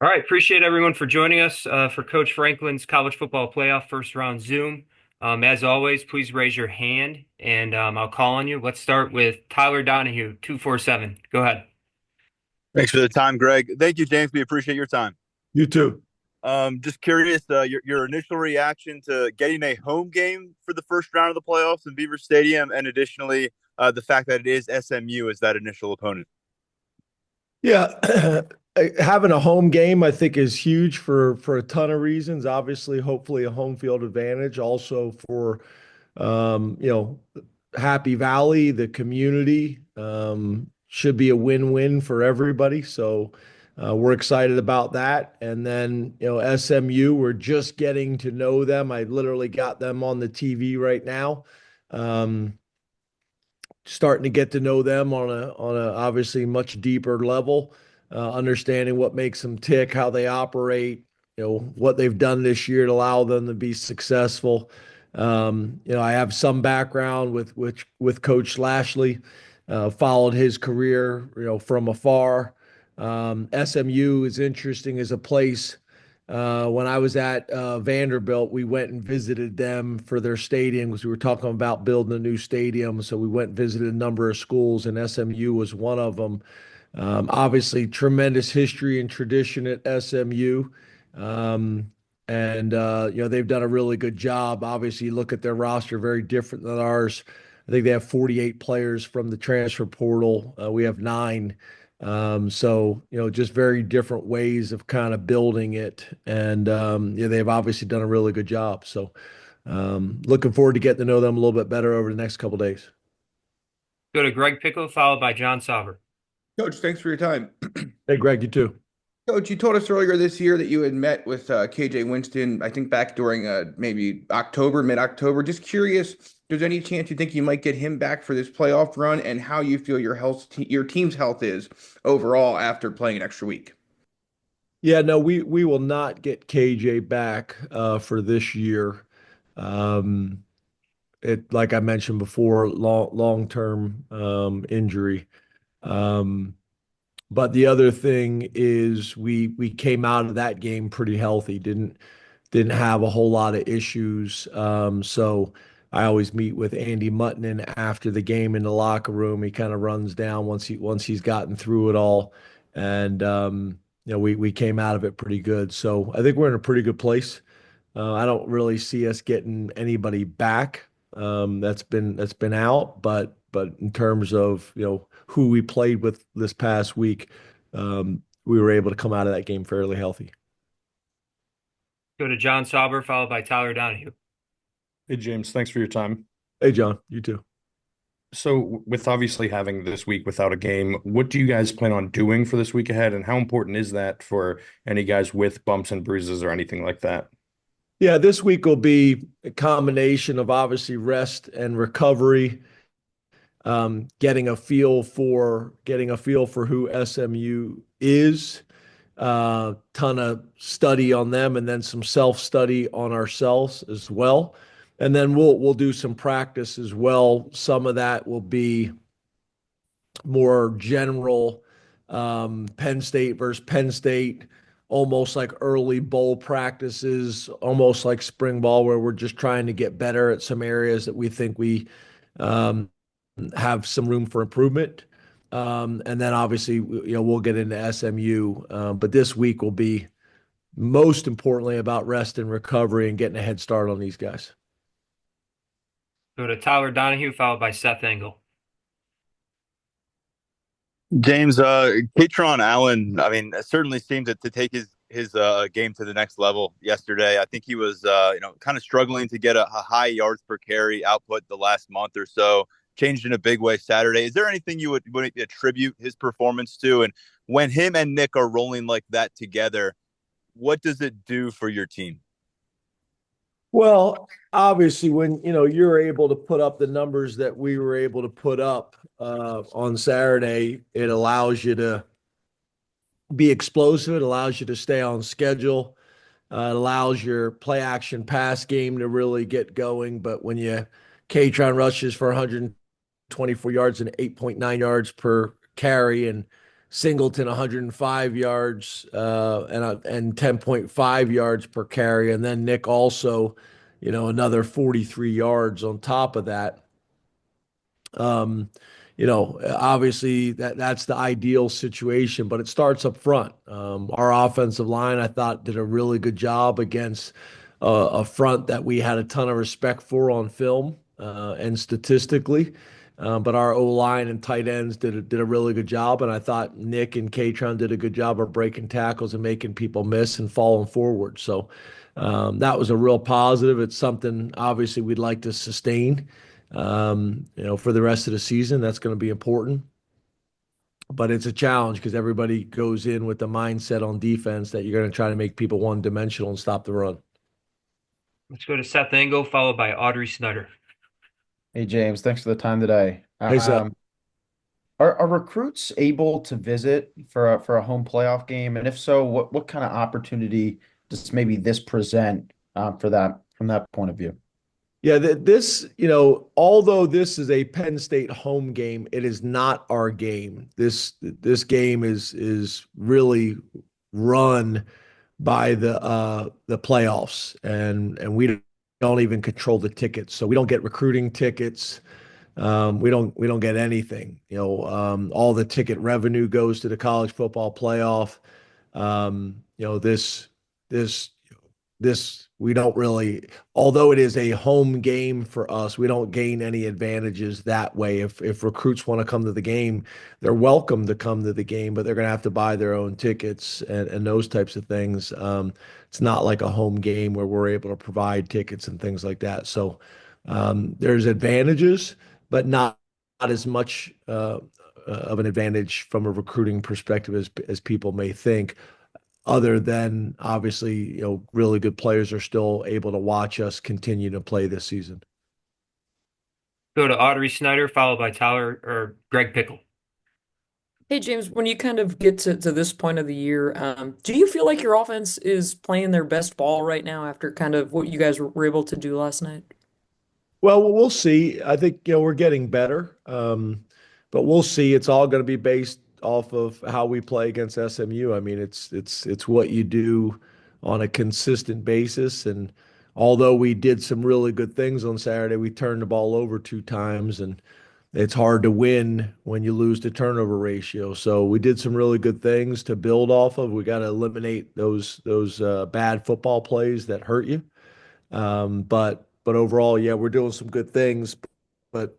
All right, appreciate everyone for joining us for Coach Franklin's college football playoff first round Zoom. As always, please raise your hand and I'll call on you. Let's start with Tyler Donahue, 247. Go ahead. Thanks for the time, Greg. Thank you, James. We appreciate your time. You too. Just curious, your initial reaction to getting a home game for the first round of the playoffs in Beaver Stadium, and additionally, the fact that it is SMU as that initial opponent. Yeah, having a home game I think is huge for a ton of reasons. Obviously, hopefully a home field advantage. Also for you know, Happy Valley, the community should be a win-win for everybody. So we're excited about that. And then SMU, we're just getting to know them. I literally got them on the TV right now. Um, Starting to get to know them on a obviously much deeper level, understanding what makes them tick, how they operate, what they've done this year to allow them to be successful. I have some background with Coach Lashley, followed his career, from afar. SMU is interesting as a place. When I was at Vanderbilt, we went and visited them for their stadium because we were talking about building a new stadium. So we went and visited a number of schools, and SMU was one of them. Obviously, tremendous history and tradition at SMU. They've done a really good job. Obviously, you look at their roster, very different than ours. I think they have 48 players from the transfer portal. We have nine. Just very different ways of kind of building it. And they've obviously done a really good job. So looking forward to getting to know them a little bit better over the next couple of days. Go to Greg Pickle, followed by John Sauber. Coach, thanks for your time. Hey, Greg, you too. Coach, you told us earlier this year that you had met with KJ Winston, I think back during maybe October, mid-October. Just curious, there's any chance you think you might get him back for this playoff run, and how you feel your team's health is overall after playing an extra week? Yeah, no, we will not get KJ back for this year. Um, like I mentioned before, long-term injury. Um, But the other thing is we came out of that game pretty healthy. Didn't have a whole lot of issues. So I always meet with Andy Muttinen after the game in the locker room. He kind of runs down once he's gotten through it all, and we came out of it pretty good. So I think we're in a pretty good place. I don't really see us getting anybody back that's been out, but in terms of who we played with this past week, we were able to come out of that game fairly healthy. Go to John Sauber, followed by Tyler Donahue. Hey, James, thanks for your time. Hey, John, you too. So, with obviously having this week without a game, what do you guys plan on doing for this week ahead, and how important is that for any guys with bumps and bruises or anything like that? Yeah, this week will be a combination of obviously rest and recovery, getting a feel for who SMU is, ton of study on them, and then some self-study on ourselves as well. And then we'll do some practice as well. Some of that will be more general, Penn State versus Penn State, almost like early bowl practices, almost like spring ball, where we're just trying to get better at some areas that we think we um, have some room for improvement. And then obviously, we'll get into SMU, but this week will be most importantly about rest and recovery and getting a head start on these guys. Go to Tyler Donahue, followed by Seth Engel. James, Katron Allen, I mean, it certainly seemed to take his game to the next level yesterday. I think he was, kind of struggling to get a high yards per carry output the last month or so. Changed in a big way Saturday. Is there anything you would attribute his performance to? And when him and Nick are rolling like that together, what does it do for your team? Well, obviously, when you're able to put up the numbers that we were able to put up on Saturday, it allows you to be explosive. It allows you to stay on schedule. It allows your play action pass game to really get going. But when Katron rushes for 124 yards and 8.9 yards per carry, and Singleton 105 yards and 10.5 yards per carry, and then Nick also, another 43 yards on top of that. Um, Obviously that's the ideal situation, but it starts up front. Our offensive line, I thought, did a really good job against a front that we had a ton of respect for on film and statistically. But our O line and tight ends did a really good job, and I thought Nick and Katron did a good job of breaking tackles and making people miss and falling forward. So that was a real positive. It's something obviously we'd like to sustain for the rest of the season. That's going to be important. But it's a challenge because everybody goes in with the mindset on defense that you're going to try to make people one-dimensional and stop the run. Let's go to Seth Engel, followed by Audrey Snyder. Hey James, thanks for the time today. Hey, Seth. Are recruits able to visit for a home playoff game? And if so, what kind of opportunity does maybe this present for that from that point of view? Yeah, this, although this is a Penn State home game, it is not our game. This game is really run by the playoffs, and we don't even control the tickets, so we don't get recruiting tickets. We don't get anything. All the ticket revenue goes to the college football playoff. This we don't really, although it is a home game for us, we don't gain any advantages that way. If recruits want to come to the game, they're welcome to come to the game, but they're going to have to buy their own tickets and those types of things. It's not like a home game where we're able to provide tickets and things like that. So there's advantages, but not as much of an advantage from a recruiting perspective as people may think. Other than obviously, really good players are still able to watch us continue to play this season. Go to Audrey Snyder, followed by Greg Pickle. Hey James, when you kind of get to this point of the year, do you feel like your offense is playing their best ball right now after kind of what you guys were able to do last night? Well, we'll see. I think, we're getting better. But we'll see. It's all going to be based off of how we play against SMU. I mean, it's what you do on a consistent basis. And although we did some really good things on Saturday, we turned the ball over 2 times, and it's hard to win when you lose the turnover ratio. So we did some really good things to build off of. We got to eliminate those bad football plays that hurt you. But overall, yeah, we're doing some good things. But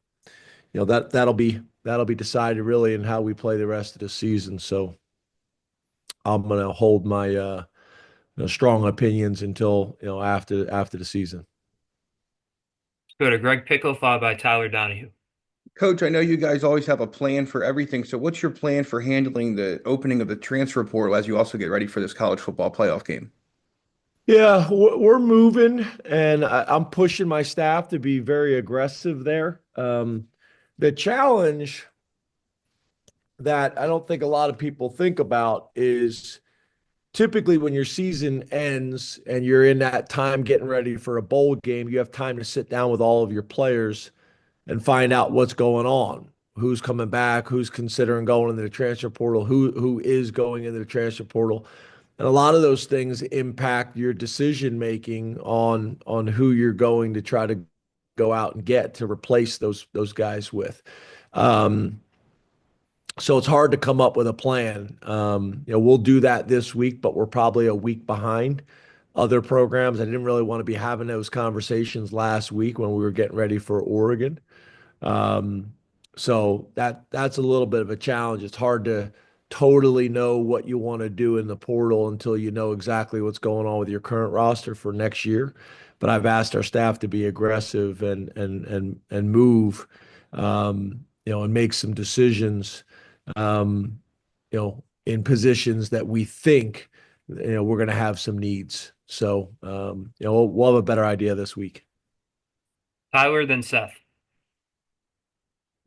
that'll be decided really in how we play the rest of the season. So I'm going to hold my strong opinions until after the season. Go to Greg Pickle, followed by Tyler Donahue. Coach, I know you guys always have a plan for everything. So what's your plan for handling the opening of the transfer portal as you also get ready for this college football playoff game? Yeah, we're moving, and I'm pushing my staff to be very aggressive there. The challenge that I don't think a lot of people think about is typically when your season ends and you're in that time getting ready for a bowl game, you have time to sit down with all of your players and find out what's going on, who's coming back, who's considering going into the transfer portal, who is going into the transfer portal. And a lot of those things impact your decision making on who you're going to try to go out and get to replace those guys with. So it's hard to come up with a plan. We'll do that this week, but we're probably a week behind other programs. I didn't really want to be having those conversations last week when we were getting ready for Oregon. So that's a little bit of a challenge. It's hard to totally know what you want to do in the portal until you know exactly what's going on with your current roster for next year. But I've asked our staff to be aggressive and move, and make some decisions, in positions that we think, we're going to have some needs. So, we'll have a better idea this week. Tyler, then Seth.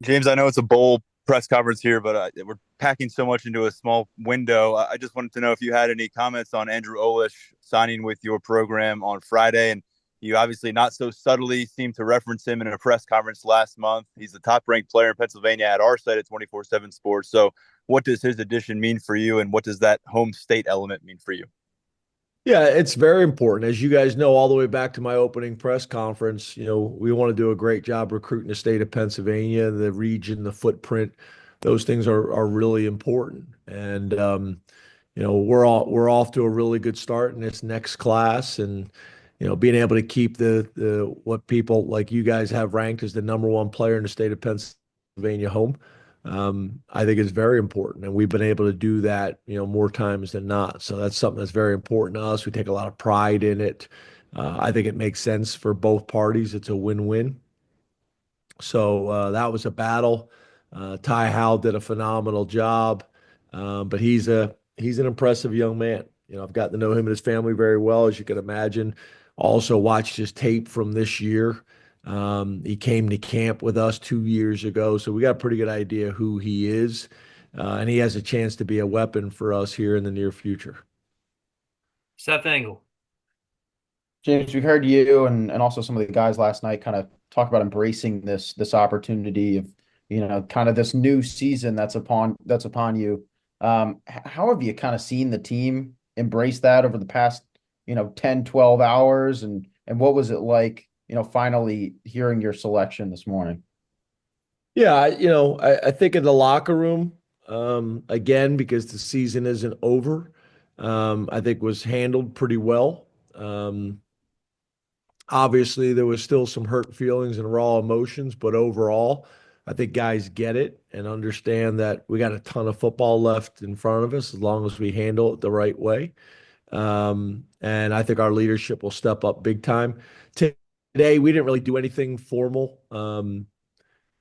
James, I know it's a bowl press conference here, but we're packing so much into a small window. I just wanted to know if you had any comments on Andrew Olish signing with your program on Friday. And you obviously not so subtly seemed to reference him in a press conference last month. He's the top-ranked player in Pennsylvania at our site at 24/7 Sports. So what does his addition mean for you, and what does that home state element mean for you? Yeah, it's very important. As you guys know, all the way back to my opening press conference, we want to do a great job recruiting the state of Pennsylvania, the region, the footprint. Those things are really important. And we're off to a really good start in this next class, and being able to keep the what people like you guys have ranked as the number one player in the state of Pennsylvania home. I think is very important, and we've been able to do that, more times than not. So that's something that's very important to us. We take a lot of pride in it. I think it makes sense for both parties. It's a win-win. So that was a battle. Ty Howell did a phenomenal job, but he's an impressive young man. I've gotten to know him and his family very well, as you can imagine. Also watched his tape from this year. He came to camp with us 2 years ago, so we got a pretty good idea who he is, and he has a chance to be a weapon for us here in the near future. Seth Engel. James, we heard you and also some of the guys last night kind of talk about embracing this opportunity of, kind of this new season that's upon you. How have you kind of seen the team embrace that over the past, 10, 12 hours? And what was it like, finally hearing your selection this morning? Yeah, I think in the locker room, again, because the season isn't over, I think was handled pretty well. Obviously, there was still some hurt feelings and raw emotions, but overall, I think guys get it and understand that we got a ton of football left in front of us as long as we handle it the right way. And I think our leadership will step up big time. Today, we didn't really do anything formal.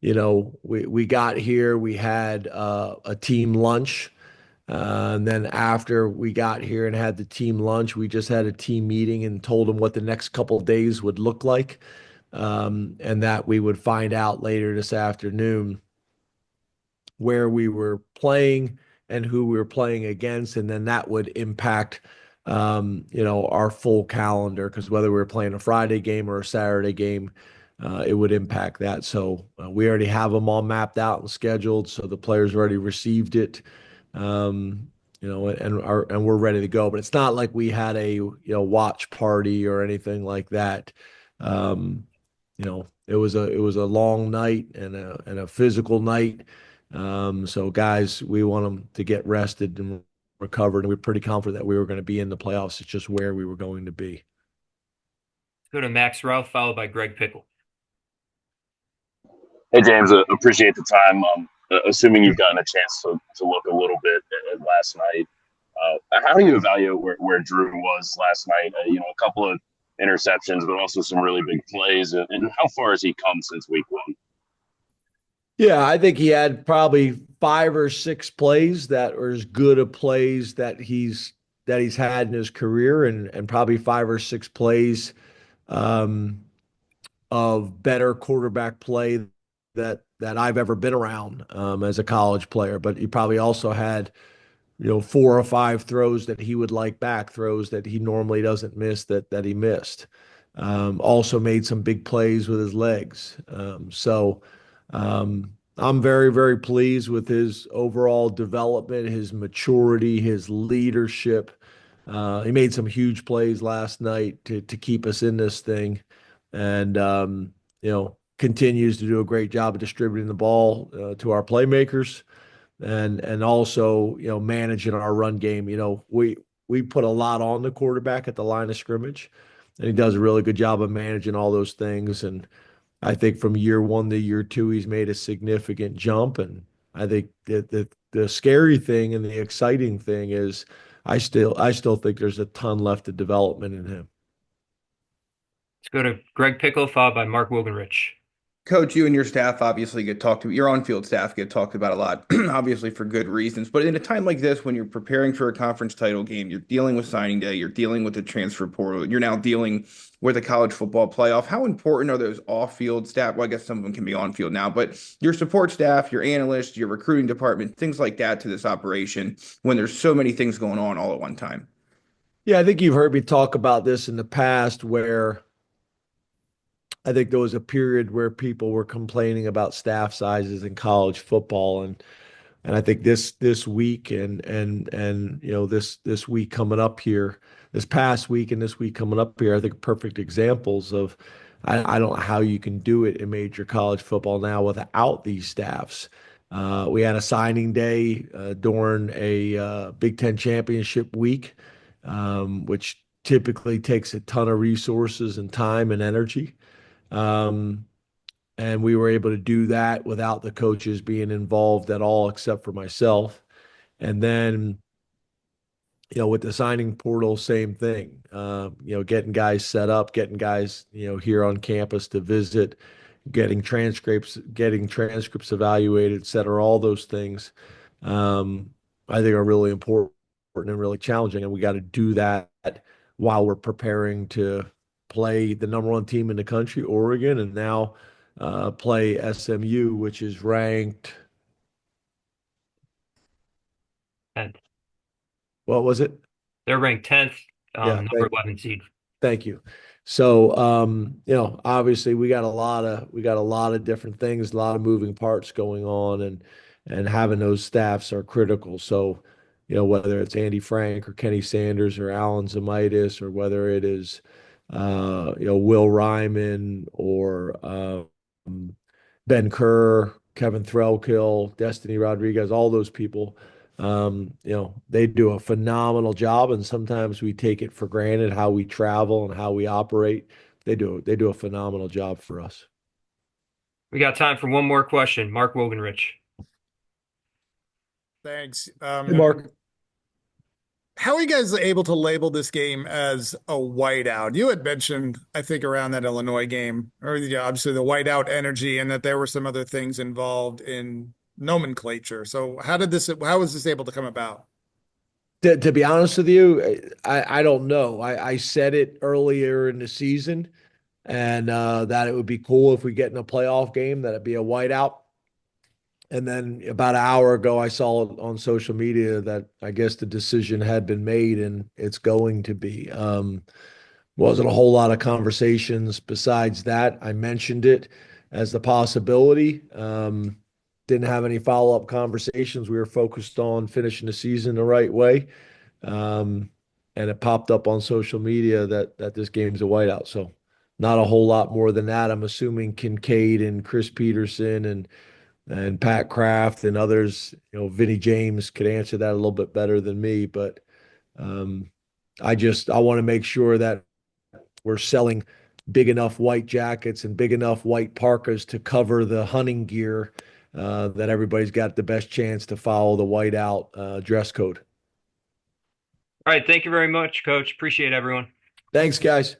We got here, we had a team lunch. And then after we got here and had the team lunch, we just had a team meeting and told them what the next couple of days would look like. And that we would find out later this afternoon where we were playing and who we were playing against. And then that would impact, our full calendar, because whether we were playing a Friday game or a Saturday game, it would impact that. So we already have them all mapped out and scheduled. So the players already received it. And we're ready to go. But it's not like we had a watch party or anything like that. It was a long night and a physical night. So guys, we want them to get rested and recovered, and we're pretty confident that we were going to be in the playoffs. It's just where we were going to be. Go to Max Ralph, followed by Greg Pickle. Hey, James, appreciate the time. Assuming you've gotten a chance to look a little bit at last night, how do you evaluate where Drew was last night? A couple of interceptions, but also some really big plays. And how far has he come since week one? Yeah, I think he had probably 5 or 6 plays that were as good of plays that he's had in his career, and probably 5 or 6 plays of better quarterback play that I've ever been around as a college player. But he probably also had 4 or 5 throws that he would like back, throws that he normally doesn't miss that he missed. Also made some big plays with his legs. I'm very, very pleased with his overall development, his maturity, his leadership. He made some huge plays last night to keep us in this thing, and continues to do a great job of distributing the ball to our playmakers, and also managing our run game. We put a lot on the quarterback at the line of scrimmage, and he does a really good job of managing all those things. And I think from year 1 to year 2, he's made a significant jump. And I think that the scary thing and the exciting thing is I still think there's a ton left of development in him. Let's go to Greg Pickle, followed by Mark Wogenrich. Coach, you and your staff obviously get talked to. Your on-field staff get talked about a lot, obviously for good reasons. But in a time like this, when you're preparing for a conference title game, you're dealing with signing day, you're dealing with the transfer portal, you're now dealing with a college football playoff. How important are those off-field staff? Well, I guess some of them can be on-field now, but your support staff, your analysts, your recruiting department, things like that to this operation when there's so many things going on all at one time. Yeah, I think you've heard me talk about this in the past, where I think there was a period where people were complaining about staff sizes in college football. And And I think this week and this week coming up here, this past week and this week coming up here, I think perfect examples of I don't know how you can do it in major college football now without these staffs. We had a signing day during a Big Ten championship week, which typically takes a ton of resources and time and energy. Um, and we were able to do that without the coaches being involved at all, except for myself. And then, with the signing portal, same thing. Getting guys set up, getting guys, here on campus to visit, getting transcripts evaluated, et cetera. All those things, I think are really important and really challenging. And we got to do that while we're preparing to play the number one team in the country, Oregon, and now play SMU, which is ranked. And What was it? they're ranked 10th, Yeah, number 11 seed. thank you. So, obviously we got a lot of different things, a lot of moving parts going on, and having those staffs are critical. So, whether it's Andy Frank or Kenny Sanders or Alan Zamitis, or whether it is, Will Ryman or Ben Kerr, Kevin Threlkill, Destiny Rodriguez, all those people, they do a phenomenal job, and sometimes we take it for granted how we travel and how we operate. They do a phenomenal job for us. We got time for one more question. Mark Wogenrich. Thanks. Hey, Mark. How are you guys able to label this game as a whiteout? You had mentioned, I think, around that Illinois game, or obviously the whiteout energy, and that there were some other things involved in nomenclature. So how was this able to come about? To be honest with you, I don't know. I said it earlier in the season, and that it would be cool if we get in a playoff game, that it'd be a whiteout. And then about an hour ago, I saw on social media that I guess the decision had been made and it's going to be. Wasn't a whole lot of conversations besides that. I mentioned it as the possibility. Didn't have any follow-up conversations. We were focused on finishing the season the right way. And it popped up on social media that this game's a whiteout. So not a whole lot more than that. I'm assuming Kincaid and Chris Peterson and Pat Kraft and others, Vinny James could answer that a little bit better than me. But I want to make sure that we're selling big enough white jackets and big enough white parkas to cover the hunting gear, that everybody's got the best chance to follow the whiteout dress code. All right. Thank you very much, Coach. Appreciate everyone. Thanks, guys.